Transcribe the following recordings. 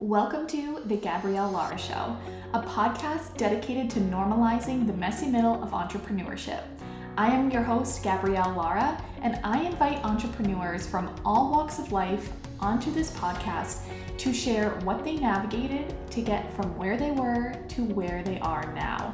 Welcome to The Gabrielle Lara Show, a podcast dedicated to normalizing the messy middle of entrepreneurship. I am your host, Gabrielle Lara, and I invite entrepreneurs from all walks of life onto this podcast to share what they navigated to get from where they were to where they are now.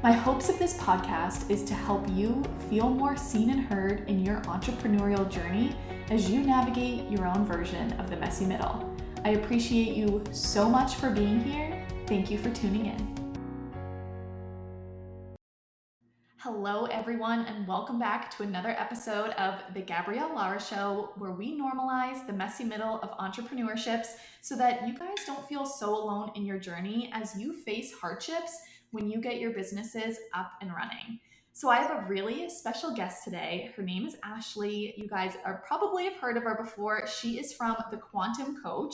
My hopes of this podcast is to help you feel more seen and heard in your entrepreneurial journey as you navigate your own version of the messy middle. I appreciate you so much for being here. Thank you for tuning in. Hello, everyone, and welcome back to another episode of The Gabrielle Lara Show, where we normalize the messy middle of entrepreneurships so that you guys don't feel so alone in your journey as you face hardships when you get your businesses up and running. So I have a really special guest today. Her name is Ashley. You guys are probably have heard of her before. She is from The Quantum Coach.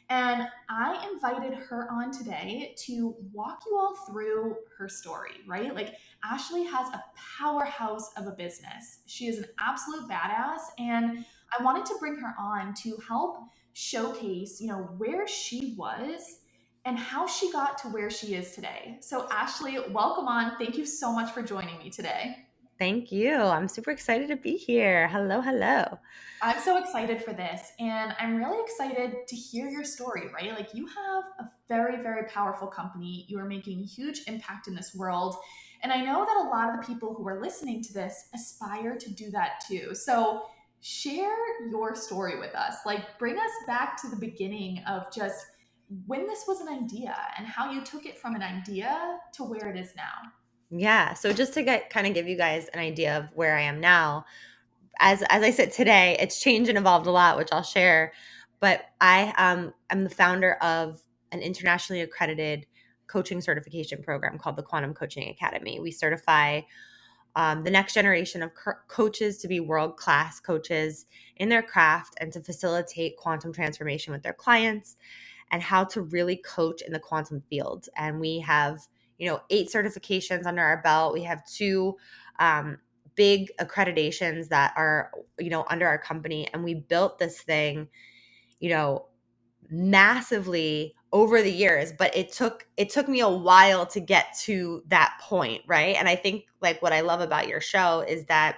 And I invited her on today to walk you all through her story, right? Like Ashley has a powerhouse of a business. She is an absolute badass. And I wanted to bring her on to help showcase, where she was and how she got to where she is today. So Ashley, welcome on. Thank you so much for joining me today. Thank you. I'm super excited to be here. Hello, hello. I'm so excited for this, and I'm really excited to hear your story, right? Like, you have a very, very powerful company. You are making a huge impact in this world. And I know that a lot of the people who are listening to this aspire to do that too. So, share your story with us. Like, bring us back to the beginning of just when this was an idea and how you took it from an idea to where it is now. Yeah. So just to give you guys an idea of where I am now, as I said today, it's changed and evolved a lot, which I'll share. But I am the founder of an internationally accredited coaching certification program called the Quantum Coaching Academy. We certify the next generation of coaches to be world-class coaches in their craft and to facilitate quantum transformation with their clients and how to really coach in the quantum field. And we have, 8 certifications under our belt. We have 2 big accreditations that are, under our company. And we built this thing, massively over the years, but it took me a while to get to that point, right? And I think like what I love about your show is that,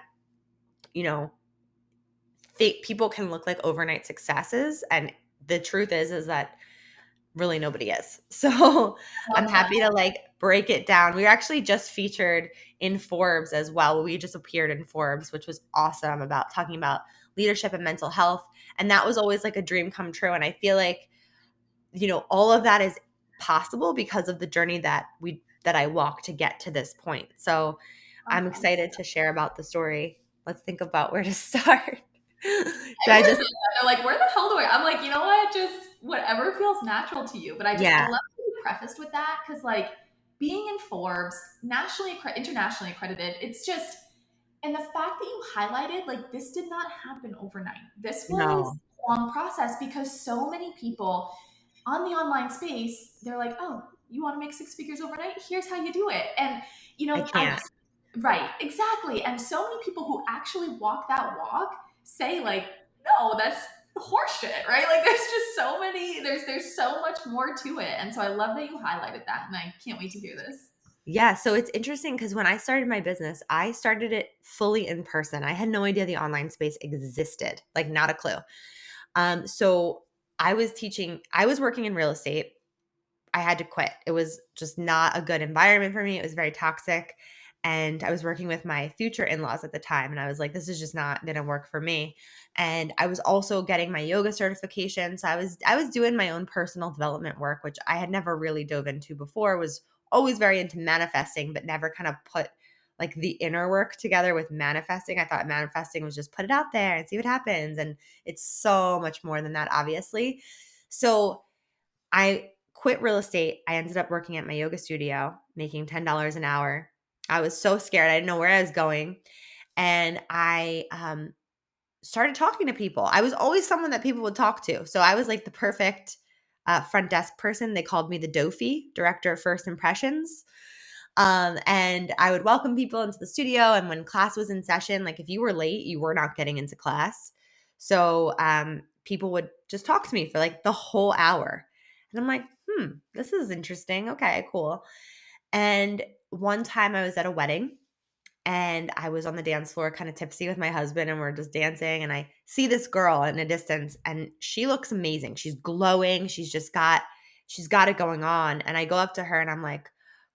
people can look like overnight successes, and the truth is that really nobody is. So I'm Love that. happy to like break it down. We were actually just featured in Forbes as well. We just appeared in Forbes, which was awesome, about talking about leadership and mental health. And that was always like a dream come true. And I feel like, all of that is possible because of the journey that I walked to get to this point. So I'm Okay. excited to share about the story. Let's think about where to start. Did I Everyone says just that. They're like, where the hell do I? I'm like, you know what? Just whatever feels natural to you. But I Yeah, love that you prefaced with that because, like, being in Forbes, internationally accredited, it's just, and the fact that you highlighted, like, this did not happen overnight. This was no, a long process because so many people on the online space, they're like, oh, you want to make 6 figures overnight? Here's how you do it. And, I I can't. right, exactly. And so many people who actually walk that walk say like, no, that's horseshit, right? Like there's just so many, there's so much more to it. And so I love that you highlighted that and I can't wait to hear this. Yeah, so it's interesting because when I started my business, I started it fully in person. I had no idea the online space existed, like not a clue. So I was working in real estate. I had to quit. It was just not a good environment for me. It was very toxic. And I was working with my future in-laws at the time. And I was like, this is just not gonna work for me. And I was also getting my yoga certification. So I was doing my own personal development work, which I had never really dove into before, was always very into manifesting, but never kind of put like the inner work together with manifesting. I thought manifesting was just put it out there and see what happens. And it's so much more than that, obviously. So I quit real estate. I ended up working at my yoga studio, making $10 an hour. I was so scared. I didn't know where I was going. And I started talking to people. I was always someone that people would talk to. So I was like the perfect front desk person. They called me the Dofi, director of first impressions. And I would welcome people into the studio. And when class was in session, like if you were late, you were not getting into class. So people would just talk to me for like the whole hour. And I'm like, this is interesting. Okay, cool. And one time I was at a wedding and I was on the dance floor kind of tipsy with my husband and we're just dancing and I see this girl in a distance and she looks amazing. She's glowing. She's got it going on. And I go up to her and I'm like,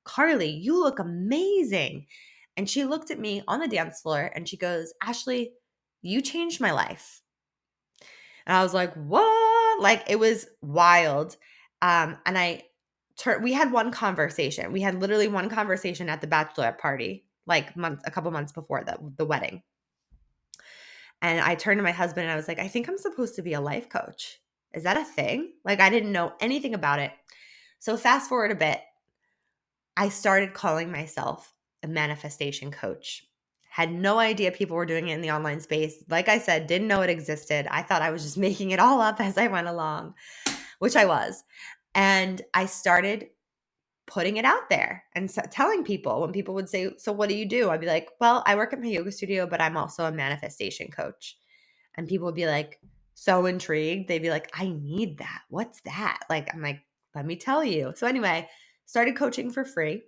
"Carly, you look amazing." And she looked at me on the dance floor and she goes, "Ashley, you changed my life." And I was like, "What?" Like it was wild. And we had one conversation. We had literally one conversation at the bachelorette party, like a couple months before the wedding. And I turned to my husband and I was like, "I think I'm supposed to be a life coach. Is that a thing?" Like I didn't know anything about it. So fast forward a bit, I started calling myself a manifestation coach. Had no idea people were doing it in the online space. Like I said, didn't know it existed. I thought I was just making it all up as I went along, which I was. And I started putting it out there and telling people when people would say, "So what do you do?" I'd be like, "Well, I work at my yoga studio, but I'm also a manifestation coach." And people would be like, so intrigued. They'd be like, "I need that. What's that?" Like, I'm like, "Let me tell you." So anyway, started coaching for free.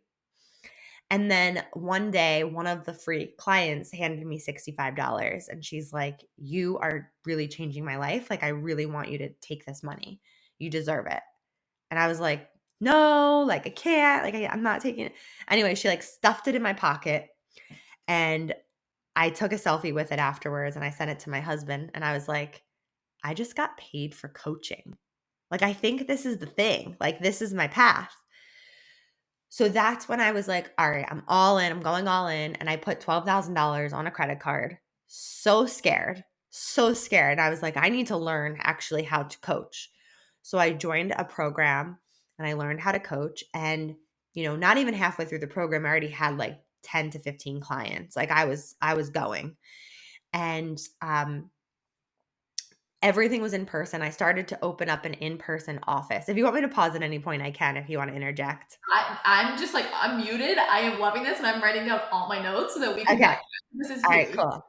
And then one day, one of the free clients handed me $65 and she's like, "You are really changing my life. Like, I really want you to take this money. You deserve it." And I was like, "No, like I can't, like I'm not taking it." Anyway, she like stuffed it in my pocket and I took a selfie with it afterwards and I sent it to my husband and I was like, "I just got paid for coaching. Like I think this is the thing. Like this is my path." So that's when I was like, "All right, I'm all in. I'm going all in." And I put $12,000 on a credit card. So scared, so scared. I was like, "I need to learn actually how to coach." So I joined a program and I learned how to coach. And, not even halfway through the program, I already had like 10 to 15 clients. Like I was going. And everything was in person. I started to open up an in-person office. If you want me to pause at any point, I can if you want to interject. I'm just like, I'm muted. I am loving this and I'm writing down all my notes so that we can Okay. backtrack. This is All right, huge. cool.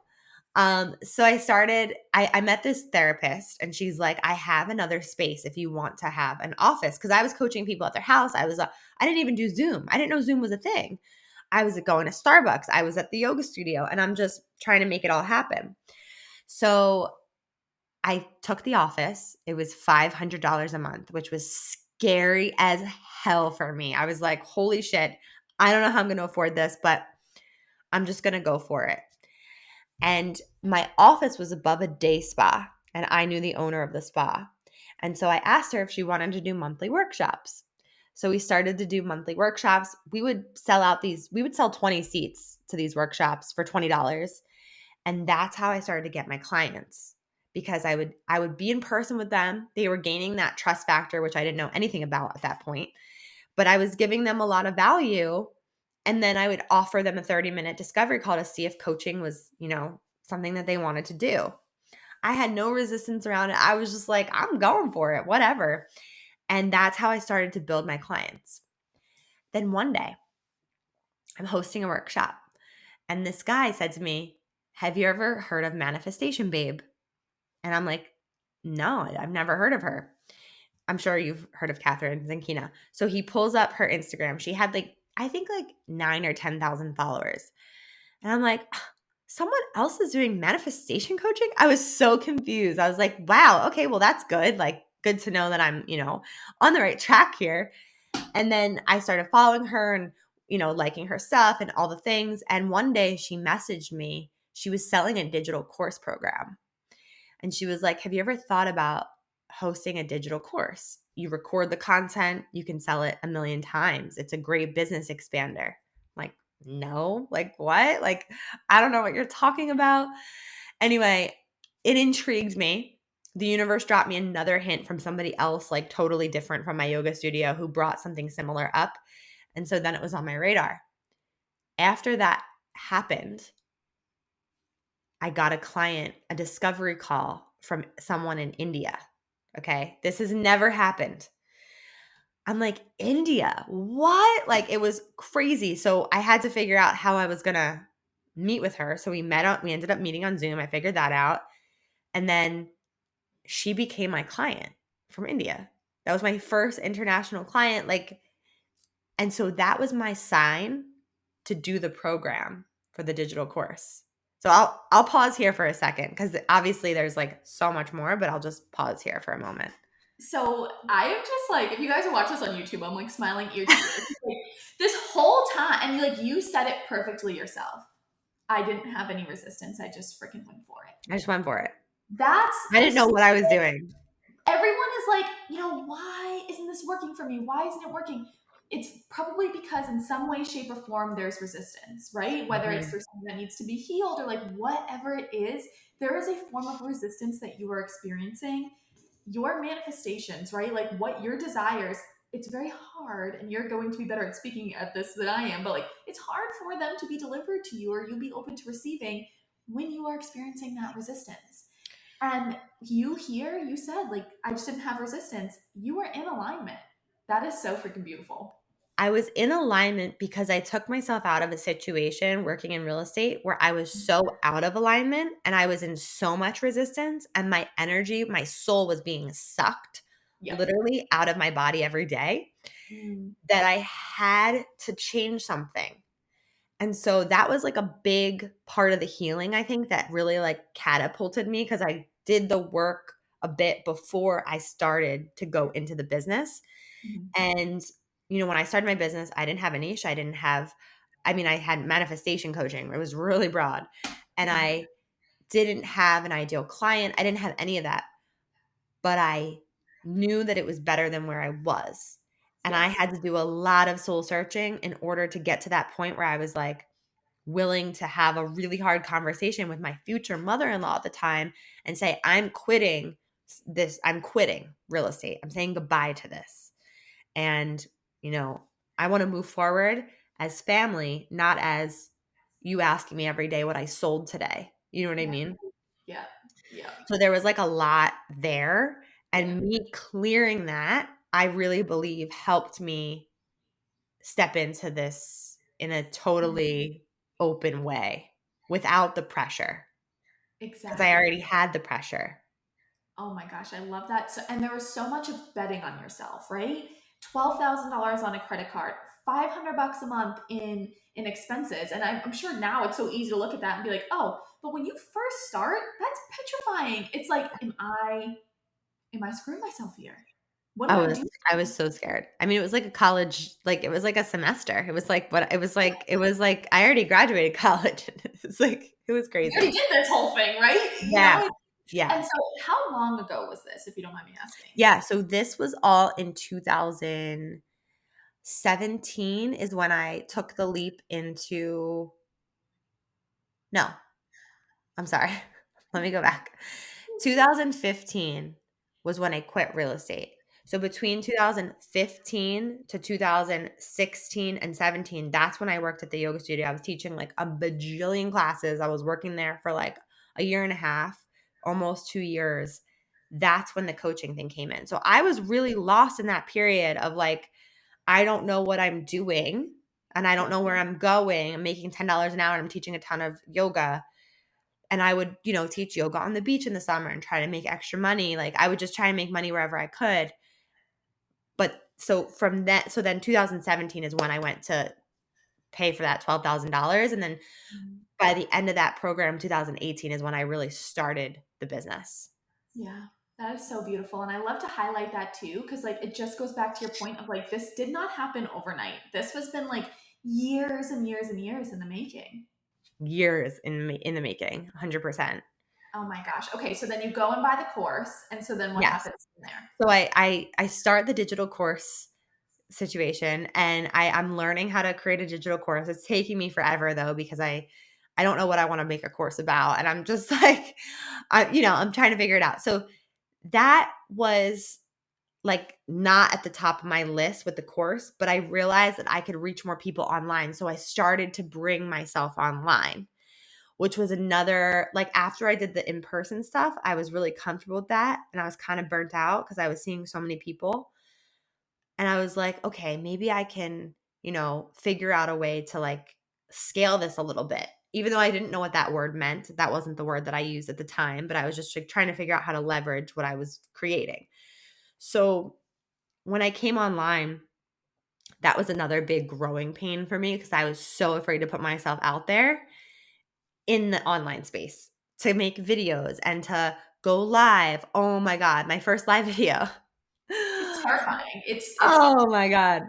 So I met this therapist and she's like, "I have another space if you want to have an office." Cause I was coaching people at their house. I didn't even do Zoom. I didn't know Zoom was a thing. I was going to Starbucks. I was at the yoga studio and I'm just trying to make it all happen. So I took the office. It was $500 a month, which was scary as hell for me. I was like, "Holy shit. I don't know how I'm going to afford this, but I'm just going to go for it." And my office was above a day spa, and I knew the owner of the spa. And so I asked her if she wanted to do monthly workshops. So we started to do monthly workshops. We would sell 20 seats to these workshops for $20. And that's how I started to get my clients because I would be in person with them. They were gaining that trust factor, which I didn't know anything about at that point, but I was giving them a lot of value. And then I would offer them a 30-minute discovery call to see if coaching was, something that they wanted to do. I had no resistance around it. I was just like, "I'm going for it, whatever." And that's how I started to build my clients. Then one day, I'm hosting a workshop, and this guy said to me, "Have you ever heard of Manifestation Babe?" And I'm like, "No, I've never heard of her." I'm sure you've heard of Catherine Zankina. So he pulls up her Instagram. She had I think 9 or 10,000 followers. And I'm like, "Someone else is doing manifestation coaching?" I was so confused. I was like, "Wow, okay, well, that's good. Like, good to know that I'm, on the right track here." And then I started following her and, liking her stuff and all the things. And one day she messaged me. She was selling a digital course program. And she was like, "Have you ever thought about hosting a digital course? You record the content, you can sell it a million times. It's a great business expander." Like, "No, like what? Like, I don't know what you're talking about." Anyway, it intrigued me. The universe dropped me another hint from somebody else, like totally different from my yoga studio, who brought something similar up. And so then it was on my radar. After that happened, I got a client, a discovery call from someone in India. Okay. This has never happened. I'm like, "India, what?" Like it was crazy. So I had to figure out how I was going to meet with her. So we ended up meeting on Zoom. I figured that out. And then she became my client from India. That was my first international client, like, and so that was my sign to do the program for the digital course. So I'll pause here for a second because obviously there's like so much more, but I'll just pause here for a moment. So I am just like, if you guys watch this on YouTube, I'm like smiling ear to ear. Like, this whole time, and like you said it perfectly yourself. I didn't have any resistance. I just freaking went for it. I just went for it. That's I the didn't know what I was doing. everyone is like, why isn't this working for me? Why isn't it working? It's probably because in some way, shape, or form, there's resistance, right? Whether it's Mhm. through something that needs to be healed or like whatever it is, there is a form of resistance that you are experiencing. Your manifestations, right? Like what your desires, it's very hard, and you're going to be better at speaking at this than I am, but like it's hard for them to be delivered to you or you'll be open to receiving when you are experiencing that resistance. And you here, you said, like, I just didn't have resistance. You were in alignment. That is so freaking beautiful. I was in alignment because I took myself out of a situation working in real estate where I was so out of alignment and I was in so much resistance, and my energy, my soul was being sucked Yep. literally out of my body every day, Mm, that I had to change something. And so that was like a big part of the healing, I think, that really like catapulted me because I did the work a bit before I started to go into the business. mhm. And, when I started my business, I didn't have a niche. I had manifestation coaching. It was really broad. And Mhm. I didn't have an ideal client. I didn't have any of that, but I knew that it was better than where I was. And I Yes. had to do a lot of soul searching in order to get to that point where I was like willing to have a really hard conversation with my future mother-in-law at the time and say, I'm quitting this. I'm quitting real estate. I'm saying goodbye to this. And, you know, I want to move forward as family, not as you asking me every day what I sold today. You know what I Yeah. mean? Yeah. Yeah. So there was like a lot there. Yeah. And me clearing that, I really believe helped me step into this in a Mhm. totally open way without the pressure because I Exactly. already had the pressure. Oh my gosh, I love that. So, and there was so much of betting on yourself, right? $12,000 on a credit card, 500 bucks a month in expenses. And I'm sure now it's so easy to look at that and be like, oh, but when you first start, that's petrifying. It's like, am I screwing myself here? What I am I was doing? I was so scared. I mean, it was like a college, like it was like a semester. It was like I already graduated college. It was You already crazy. did this whole thing, right? Yeah. Yeah. And so how long ago was this, if you don't mind me asking? Yeah, so this was all in 2017 is when I took the leap into no, I'm sorry. Let me go back. 2015 was when I quit real estate. So between 2015 to 2016 and 17, that's when I worked at the yoga studio. I was teaching like a bajillion classes. I was working there for like a year and a half, almost 2 years. That's when the coaching thing came in. So I was really lost in that period of like, I don't know what I'm doing and I don't Yep. know where I'm going. I'm making $10 an hour and I'm teaching a ton of yoga, and I would, teach yoga on the beach in the summer and try to make extra money. Like I would just try and make money wherever I could. But so then 2017 is when I went to pay for that $12,000. And then Mhm. by the end of that program, 2018 is when I really started the business. Yeah, that is so beautiful. And I love to highlight that too, because like it just goes back to your point of like, this did not happen overnight. This has been like years and years and years in the making. Years in the making, 100%. Oh my gosh. Okay, so then you go and buy the course. And so then what Yes. happens from there? So I start the digital course situation, and I'm learning how to create a digital course. It's taking me forever though because I don't know what I want to make a course about, and I'm just like I'm trying to figure it out. So that was like not at the top of my list with the course, but I realized that I could reach more people online. So I started to bring myself online, which was another, like, after I did the in-person stuff, I was really comfortable with that, and I was kind of burnt out because I was seeing so many people. And I was like, okay, maybe I can, figure out a way to like scale this a little bit. Even though I didn't know what that word meant, that wasn't the word that I used at the time, but I was just like trying to figure out how to leverage what I was creating. So when I came online, that was another big growing pain for me because I was so afraid to put myself out there in the online space to make videos and to go live. Oh my God, my first live video. It's terrifying. It's Oh my God.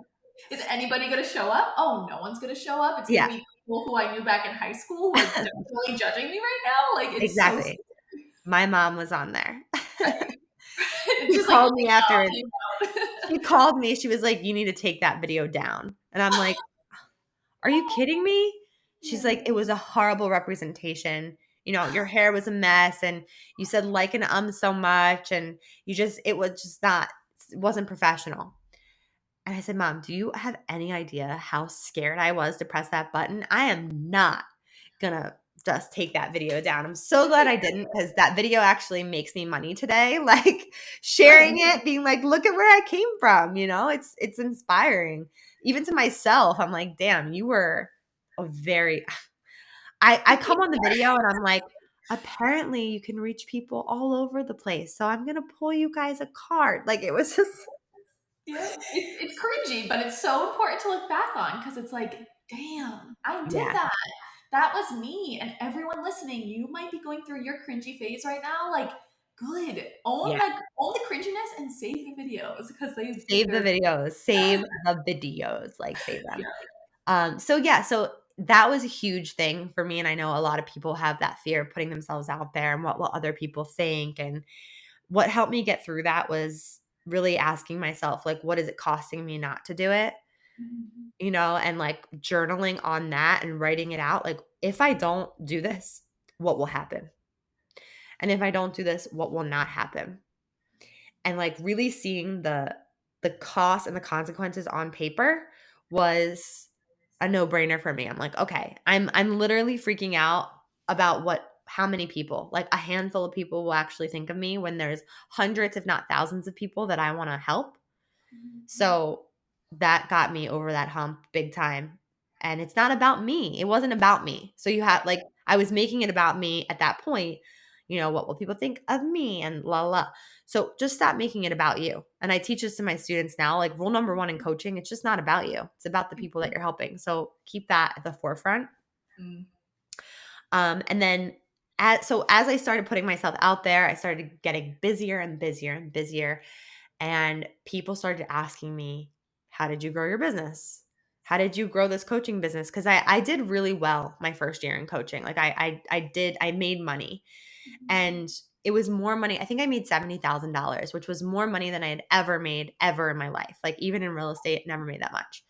is anybody going to show up? Oh, no one's going to show up. It's going to Yeah, be people who I knew back in high school who are definitely judging me right now. Like it's so exactly. My mom was on there. it's She just like called me looking after out. she called me, she was like, "You need to take that video down." And I'm like, "Are you kidding me?" She's Yeah. like, "It was a horrible representation. Your hair was a mess and you said like and so much and it was just not it wasn't professional." And I said, "Mom, do you have any idea how scared I was to press that button? I am not gonna just take that video down." I'm so glad I didn't because that video actually makes me money today. Like sharing Good. it, being like, look at where I came from, it's inspiring. Even to myself, I'm like, damn, you were a very I come on the video and I'm like, apparently you can reach people all over the place. So I'm gonna pull you guys a card. Like it was just Yeah. It's cringy, but it's so important to look back on because it's like, damn, I did yeah, that. That was me. And everyone listening, you might be going through your cringy phase right now. Like, good. yeah. Own the cringiness and save the videos because Save the they're videos, save the videos, like save yeah. them. So that was a huge thing for me. And I know a lot of people have that fear of putting themselves out there and what will other people think. And what helped me get through that was really asking myself, like, what is it costing me not to do it? Mhm. And like journaling on that and writing it out. Like, if I don't do this, what will happen? And if I don't do this, what will not happen? And like really seeing the cost and the consequences on paper was a no-brainer for me. I'm like, okay, I'm literally freaking out about how many people, like a handful of people will actually think of me when there's hundreds if not thousands of people that I want to help. Mhm. So that got me over that hump big time. And it's not about me. It wasn't about me. So you have like I was making it about me at that point. What will people think of me and la la. La. So just stop making it about you. And I teach this to my students now. Like rule number one in coaching, it's just not about you. It's about the people that you're helping. So keep that at the forefront. Mm. And then as I started putting myself out there, I started getting busier and busier and busier. And people started asking me, how did you grow your business? How did you grow this coaching business? Because I did really well my first year in coaching. Like I made money Mhm. and it was more money. I think I made $70,000, which was more money than I had ever made ever in my life. Like even in real estate, never made that much.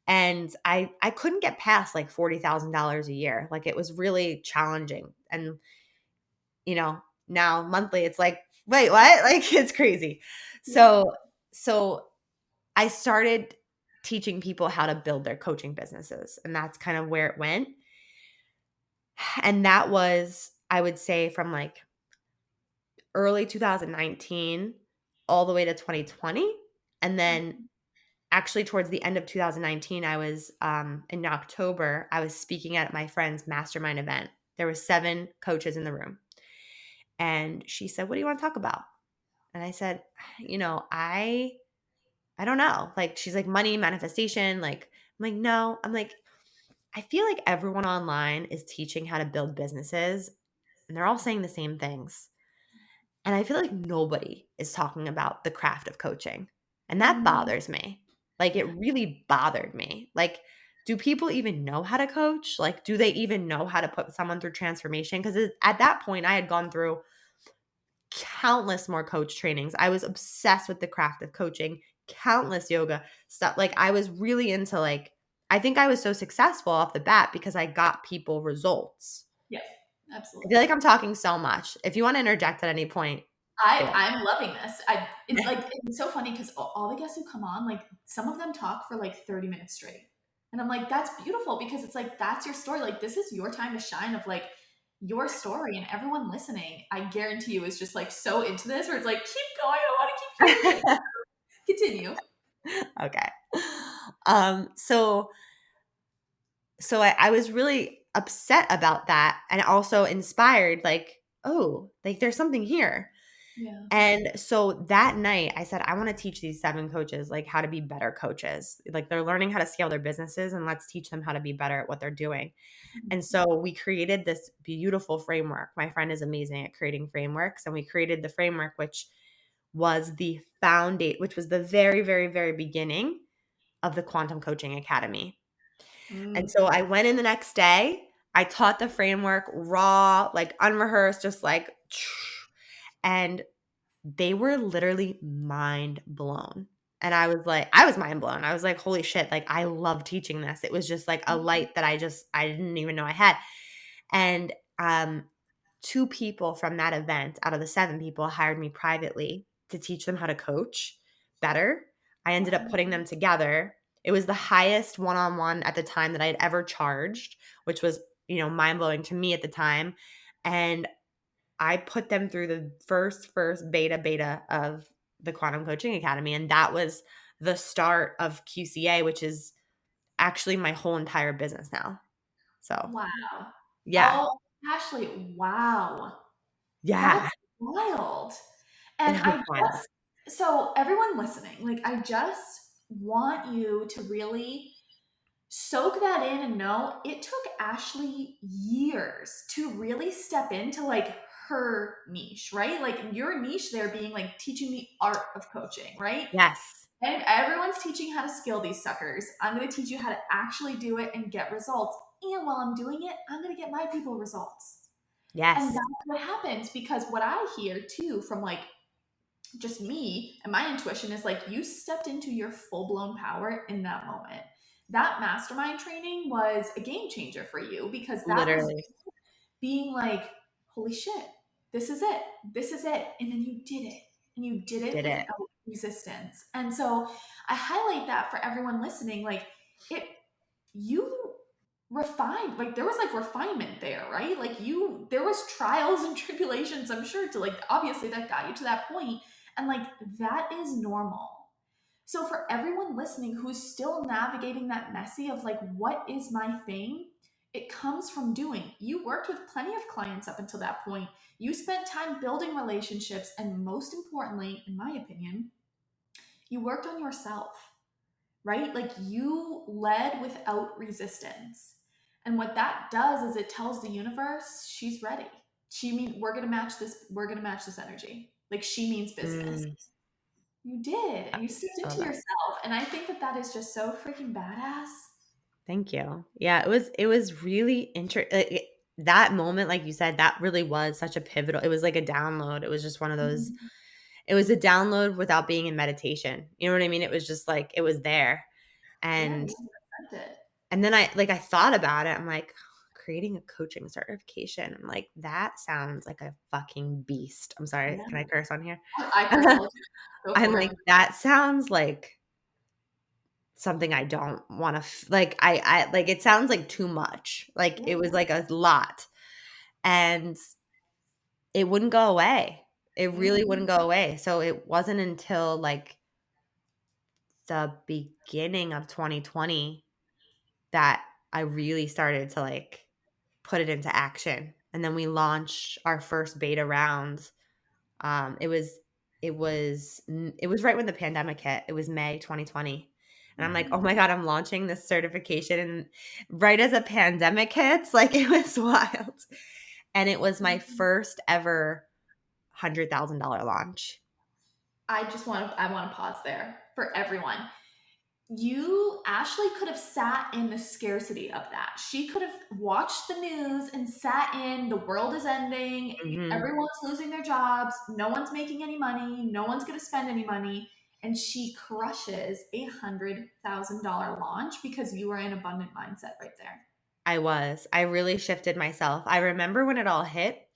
And I couldn't get past like $40,000 a year. Like it was really challenging. And you know, now monthly it's like, wait, what? Like it's crazy. Yeah. So I started teaching people how to build their coaching businesses, and that's kind of where it went. And that was, I would say, from like early 2019 all the way to 2020. And then Mhm. actually towards the end of 2019, I was in October, I was speaking at my friend's mastermind event. There were 7 coaches in the room. And she said, "What do you want to talk about?" And I said, I don't know. Like she's like money, manifestation, like I'm like, no. I'm like, I feel like everyone online is teaching how to build businesses and they're all saying the same things. And I feel like nobody is talking about the craft of coaching. And that Mhm. bothers me. Like it Yeah. really bothered me. Like, do people even know how to coach? Like, do they even know how to put someone through transformation? Because at that point, I had gone through countless more coach trainings. I was obsessed with the craft of coaching, countless yoga stuff. Like I was really into like I think I was so successful off the bat because I got people results. Yes. I feel like Absolutely. I'm talking so much. If you want to interject at any point, do I'm loving this. It's it. like it's so funny because all the guests who come on, like some of them talk for like 30 minutes straight. And I'm like, that's beautiful because it's like that's your story. Like this is your time to shine of like your story and everyone listening, I guarantee you is just like so into this where it's like, keep going, I want to keep hearing it. Continue. Okay. So I was really upset about that and also inspired, like, oh, like there's something here. Yeah. And so that night I said, I want to teach these 7 coaches like how to be better coaches. Like they're learning how to scale their businesses and let's teach them how to be better at what they're doing. And Mhm. so we created this beautiful framework. My friend is amazing at creating frameworks, and we created the framework which was the foundation, which was the very, very, very beginning of the Quantum Coaching Academy. And Mm. so I went in the next day, I taught the framework raw, like unrehearsed, just like and they were literally mind blown. And I was mind blown. I was like, holy shit, like I love teaching this. It was just like a light that I didn't even know I had. And 2 people from that event out of the 7 people hired me privately to teach them how to coach better. I ended up Wow. putting them together. It was the highest one-on-one at the time that I'd ever charged, which was, mind-blowing to me at the time. And I put them through the first beta of the Quantum Coaching Academy, and that was the start of QCA, which is actually my whole entire business now. So, Wow. yeah. Oh, Ashley, wow. Yeah. That's wild. And It was I wild. so everyone listening, like I just want you to really soak that in and know it took Ashley years to really step into like her niche, right? Like your niche there being like teaching the art of coaching, right? Yes. And everyone's teaching how to scale these suckers. I'm going to teach you how to actually do it and get results. And while I'm doing it, I'm going to get my people results. And Yes. that's what happens because what I hear too from like just me and my intuition is like you stepped into your full blown power in that moment. That mastermind training was a game changer for you because that was Literally being like, holy shit, this is it. This is it. And then you did it. And you did it did without it. resistance. And so I highlight that for everyone listening. Like it, you refined, like there was like refinement there, right? Like there was trials and tribulations, I'm sure, to like, obviously that got you to that point. And like, that is normal. So for everyone listening who's still navigating that messy of like, what is my thing? It comes from doing. You worked with plenty of clients up until that point. You spent time building relationships. And most importantly, in my opinion, you worked on yourself, right? Like you led without resistance. And what that does is it tells the universe she's ready. She means we're gonna match this energy. Like she means business. Mm, You did, and you stepped I love into that. yourself. And I think that that is just so freaking badass. Thank you. Yeah, it was really that moment, like you said, that really was such a pivotal. It was like a download. It was just one of those. Mhm. It was a download without being in meditation. You know what I mean? It was just like it was there. Yeah, And you sent it. and then I thought about it. I'm like, creating a coaching certification. I'm like, that sounds like a fucking beast. I'm sorry. Yeah, Can I curse on here? I curse all the time. Go I'm for like, it. that sounds like something I don't want to like I like it sounds like too much. Like it was like a lot. And it wouldn't go away. It really Mhm. wouldn't go away. So it wasn't until like the beginning of 2020 that I really started to like put it into action. And then we launched our first beta round. It was it was right when the pandemic hit. It was May 2020. And I'm like, "Oh Mhm. my god, I'm launching this certification and right as a pandemic hits, like it was wild." And it was my Mhm. first ever $100,000 launch. I want to pause there for everyone. Ashley could have sat in the scarcity of that. She could have watched the news and sat in the world is ending, Mhm. everyone's losing their jobs, no one's making any money, no one's going to spend any money. And she crushes $100,000 launch because you were in abundant mindset right there. I was. I really shifted myself. I remember when it all hit,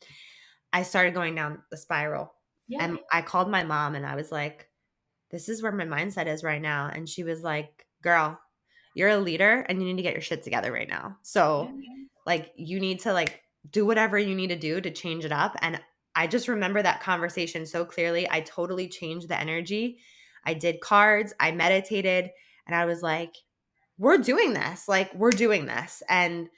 I started going down the spiral. Yeah. And I called my mom and I was like, "This is where my mindset is right now." And she was like, "Girl, you're a leader and you need to get your shit together right now. Yeah. So, like, you need to like do whatever you need to do to change it up." And I just remember that conversation so clearly. I totally changed the energy. I did cards, I meditated, and I was like, "We're doing this. Like, we're doing this." And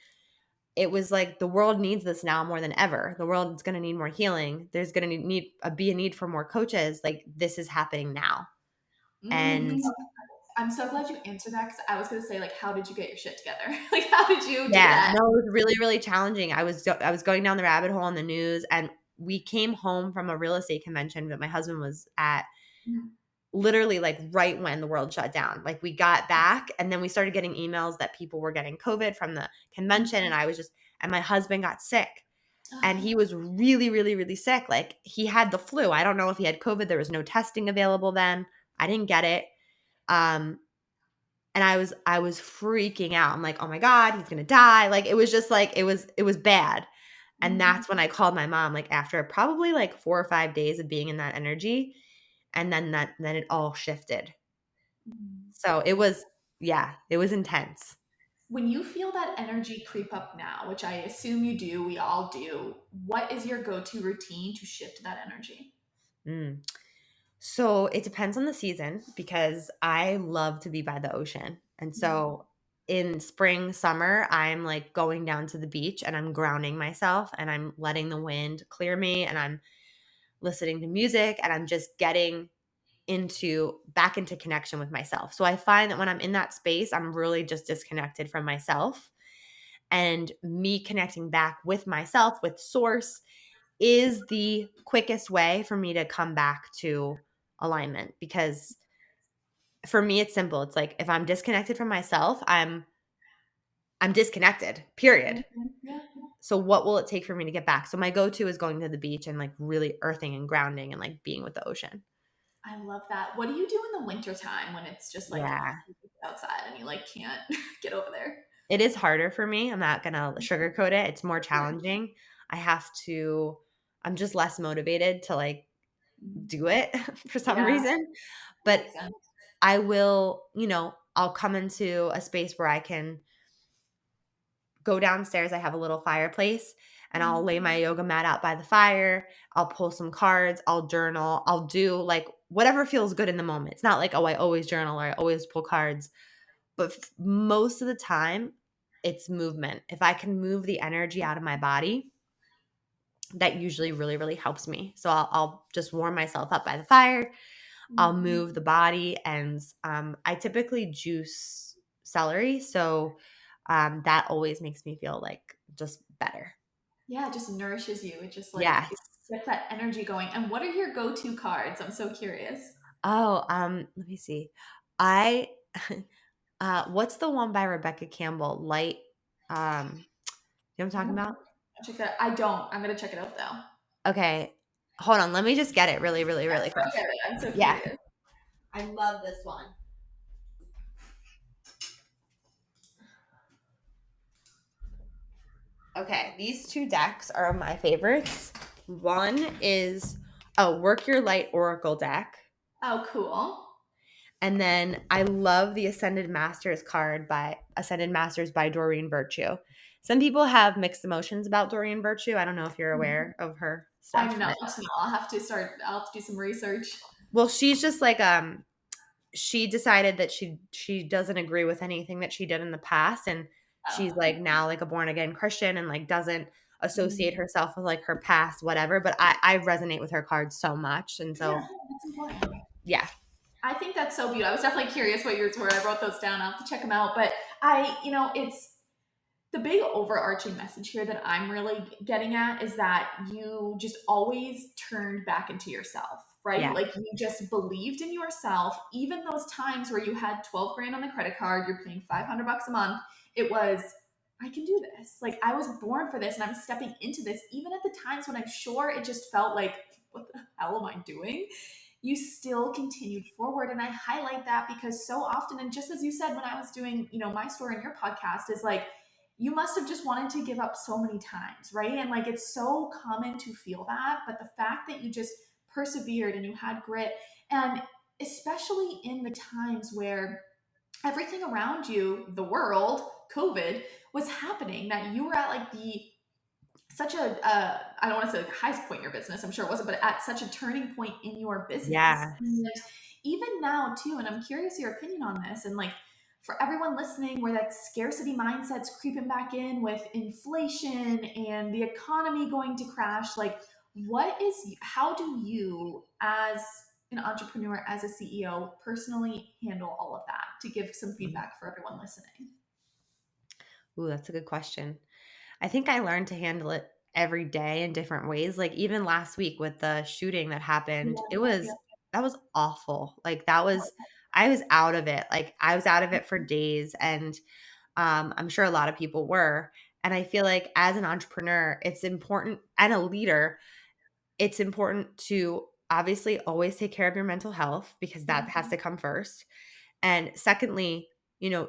it was like the world needs this now more than ever. The world is going to need more healing. There's going to be a need for more coaches. Like this is happening now. And Mhm. I'm so glad you answered that because I was gonna say, like, how did you get your shit together? Like, how did you do yeah, that? no, it was really, really challenging. I was going down the rabbit hole on the news, and we came home from a real estate convention that my husband was at Mhm. literally like right when the world shut down. Like we got back and then we started getting emails that people were getting COVID from the convention, and my husband got sick, and Oh, he was really, really, really sick. Like he had the flu. I don't know if he had COVID. There was no testing available then. I didn't get it. Um, and I was freaking out. I'm like, "Oh my god, he's going to die." Like it was just like it was bad. And mhm, that's when I called my mom, like after probably like 4 or 5 days of being in that energy, and then it all shifted. mhm. So it was, yeah, it was intense. When you feel that energy creep up now, which I assume you do, we all do, what is your go-to routine to shift that energy? Mm. So it depends on the season because I love to be by the ocean. And Mhm, so in spring, summer, I'm like going down to the beach and I'm grounding myself and I'm letting the wind clear me and I'm listening to music and I'm just getting back into connection with myself. So I find that when I'm in that space, I'm really just disconnected from myself, and me connecting back with myself, with source, is the quickest way for me to come back to alignment. Because for me it's simple. It's like if I'm disconnected from myself, I'm disconnected. Period. mhm, yeah. So what will it take for me to get back? So my go-to is going to the beach and like really earthing and grounding and like being with the ocean. I love that. What do you do in the winter time when it's just like Yeah. outside and you like can't get over there? It is harder for me. I'm not gonna sugarcoat it. It's more Sure. challenging. I have to I'm just less motivated to like Mhm. do it for some Yeah, reason. that But makes sense. I will, I'll come into a space where I can go downstairs. I have a little fireplace and I'll lay my Mhm. yoga mat out by the fire. I'll pull some cards. I'll journal. I'll do like whatever feels good in the moment. It's not like, oh, I always journal or I always pull cards. But most of the time, it's movement. If I can move the energy out of my body, that usually really, really helps me. So I'll just warm myself up by the fire. I'll Mhm. move the body, and I typically juice celery. So that always makes me feel like just better. Yeah, it just nourishes you. It just like Yes. it gets that energy going. And what are your go-to cards? I'm so curious. Oh, let me see. I what's the one by Rebecca Campbell? Light. You know what I'm talking Oh, about? I'll check that. I don't. I'm gonna check it out though. Okay. Hold on. Let me just get it really, really, Yes, really quick. go get it. I'm so Yeah. curious. I love this one. Okay. These two decks are my favorites. One is a Work Your Light Oracle deck. Oh, cool. And then I love the Ascended Masters by Doreen Virtue. Some people have mixed emotions about Doreen Virtue. I don't know if you're aware of her stuff, I'm not. but No, I'll have to start. I'll have to do some research. well, she's just like she decided that she doesn't agree with anything that she did in the past, and she's Oh. like now like a born again Christian and like doesn't associate Mhm. herself with like her past whatever, but I resonate with her cards so much, and Yeah, so that's important. yeah. I think that's so beautiful. I was definitely curious what yours were. I wrote those down. I'll have to check them out. But it's the big overarching message here that I'm really getting at is that you just always turned back into yourself, right? Yeah. Like you just believed in yourself. Even those times where you had 12 grand on the credit card, you're paying 500 bucks a month, it was, I can do this. Like I was born for this and I'm stepping into this. Even at the times when I'm sure it just felt like, what the hell am I doing? You still continued forward. And I highlight that because so often, and just as you said when I was doing, my story in your podcast, is like, you must have just wanted to give up so many times, right? And like it's so common to feel that, but the fact that you just persevered and you had grit, and especially in the times where everything around you, the world, COVID, was happening, that you were at like the such a I don't want to say like highest point in your business, I'm sure it wasn't, but at such a turning point in your business. Yeah. And even now too, and I'm curious your opinion on this, and like for everyone listening, where that scarcity mindset's creeping back in with inflation and the economy going to crash, like how do you as an entrepreneur, as a CEO, personally handle all of that, to give some Mhm. feedback for everyone listening? Ooh, that's a good question. I think I learned to handle it every day in different ways. Like even last week with the shooting that happened, Yeah, yeah. that was awful. Like that was I was out of it. Like I was out of it for days and I'm sure a lot of people were. And I feel like as an entrepreneur, it's important and a leader, it's important to obviously always take care of your mental health because that Yeah. has to come first. And secondly,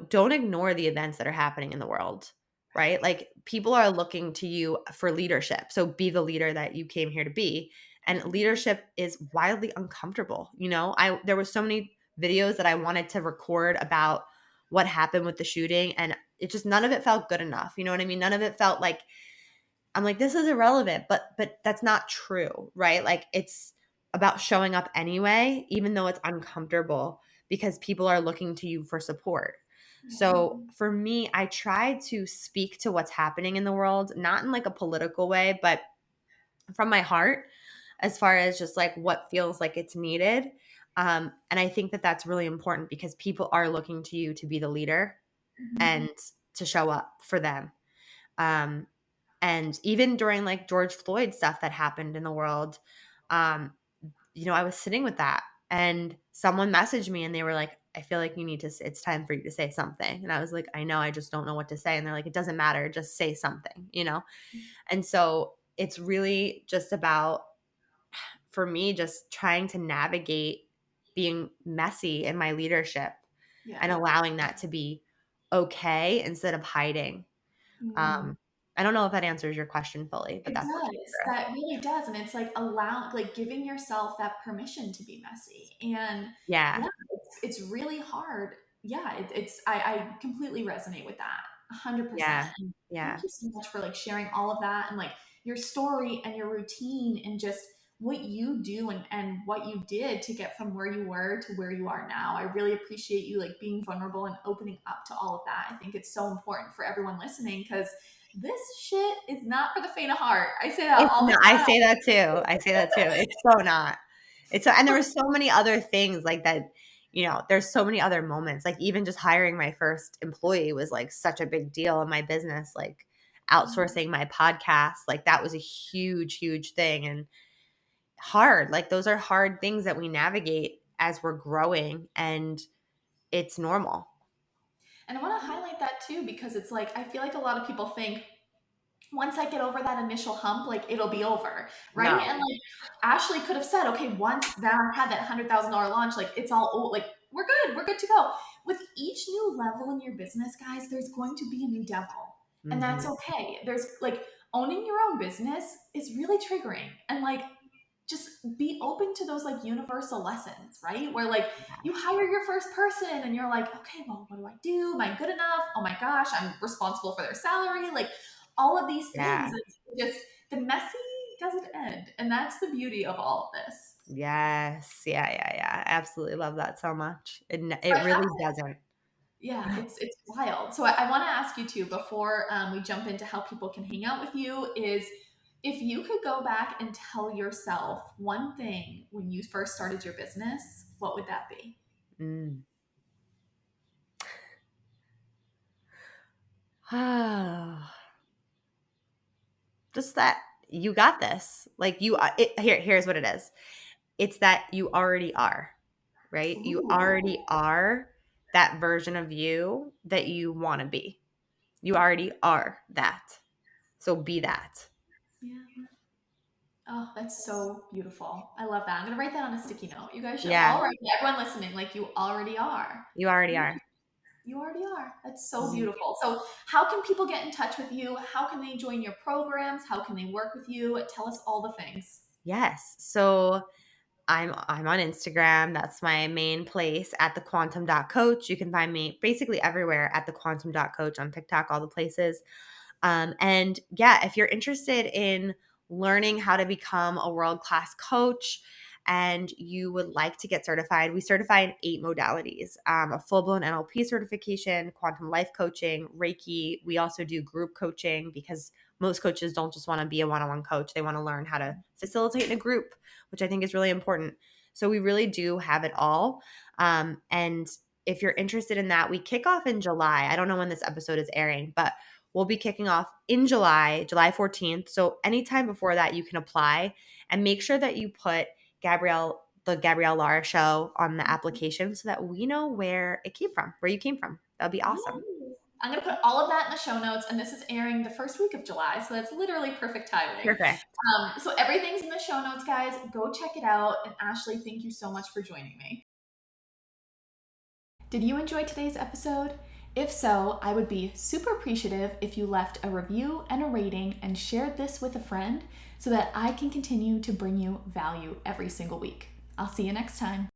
don't ignore the events that are happening in the world, right? Like people are looking to you for leadership. So be the leader that you came here to be. And leadership is wildly uncomfortable. I there were so many videos that I wanted to record about what happened with the shooting and it just none of it felt good enough. You know what I mean? None of it felt like I'm like this is irrelevant, but that's not true, right? Like it's about showing up anyway, even though it's uncomfortable because people are looking to you for support. Yeah. So for me, I try to speak to what's happening in the world, not in like a political way, but from my heart, as far as just like what feels like it's needed. And I think that that's really important because people are looking to you to be the leader Mhm. and to show up for them. Um, and even during like George Floyd stuff that happened in the world, um, I was sitting with that and someone messaged me and they were like, I feel like it's time for you to say something. And I was like, I know, I just don't know what to say. And they're like, it doesn't matter. Just say something. And so it's really just about, for me, just trying to navigate being messy in my leadership and Yeah. allowing that to be okay instead of hiding. Mm. Um, I don't know if that answers your question fully, but It that's the does. truth. That really does. And it's like like giving yourself that permission to be messy. And Yeah. yeah, it's really hard. Yeah, I completely resonate with that. 100%. Yeah. And thank Yeah. you so much for like sharing all of that and like your story and your routine and just what you do and what you did to get from where you were to where you are now. I really appreciate you like being vulnerable and opening up to all of that. I think it's so important for everyone listening because this shit is not for the faint of heart. I say that It's all the not I time. say that too. I say that too. It's so not. And there were so many other things like that, there's so many other moments. Like even just hiring my first employee was like such a big deal in my business, like outsourcing my podcast, like that was a huge, huge thing and hard. Like those are hard things that we navigate as we're growing and it's normal. And I want to highlight that too because it's like I feel like a lot of people think once I get over that initial hump, like it'll be over, right? No. And like Ashley could have said, okay, once that I had that $100,000 launch, like it's all like we're good to go. With each new level in your business, guys, there's going to be a new devil, and that's Mhm. okay. There's like owning your own business is really triggering, and like just be open to those like universal lessons, right? Where like you hire your first person and you're like, okay, well, what do I do? Am I good enough? Oh my gosh, I'm responsible for their salary. Like all of these things. Yeah. It's just the messy doesn't end. And that's the beauty of all of this. Yes. Yeah, yeah, yeah. Absolutely love that so much. So It really doesn't. yeah, it's wild. So I want to ask you too before we jump into how people can hang out with you is if you could go back and tell yourself one thing when you first started your business, what would that be? Mm. Just that you got this. Like here's what it is. It's that you already are, right? You Ooh, already are that version of you that you want to be. You already are that. So be that. yeah. Oh, that's so beautiful. I love that. I'm gonna write that on a sticky note. You guys should Yeah, all write it. Everyone listening, like you already are. you already are. You already are. That's so Mhm. beautiful. So, how can people get in touch with you? How can they join your programs? How can they work with you? Tell us all the things. Yes. So I'm on Instagram. That's my main place at the quantum.coach. You can find me basically everywhere at the quantum.coach on TikTok, all the places. And yeah, if you're interested in learning how to become a world class coach and you would like to get certified, we certify in 8 modalities: a full blown NLP certification, quantum life coaching, Reiki. We also do group coaching because most coaches don't just want to be a one on one coach, they want to learn how to facilitate in a group, which I think is really important. So we really do have it all. And if you're interested in that, we kick off in July. I don't know when this episode is airing, but we'll be kicking off in July, July 14th. So anytime before that, you can apply, and make sure that you put the Gabrielle Lara show on the application so that we know where it came from, where you came from. That'd be awesome. Ooh. I'm going to put all of that in the show notes, and this is airing the first week of July, so that's literally perfect timing. Perfect. So everything's in the show notes, guys. Go check it out. And Ashley, thank you so much for joining me. Did you enjoy today's episode? If so, I would be super appreciative if you left a review and a rating and shared this with a friend so that I can continue to bring you value every single week. I'll see you next time.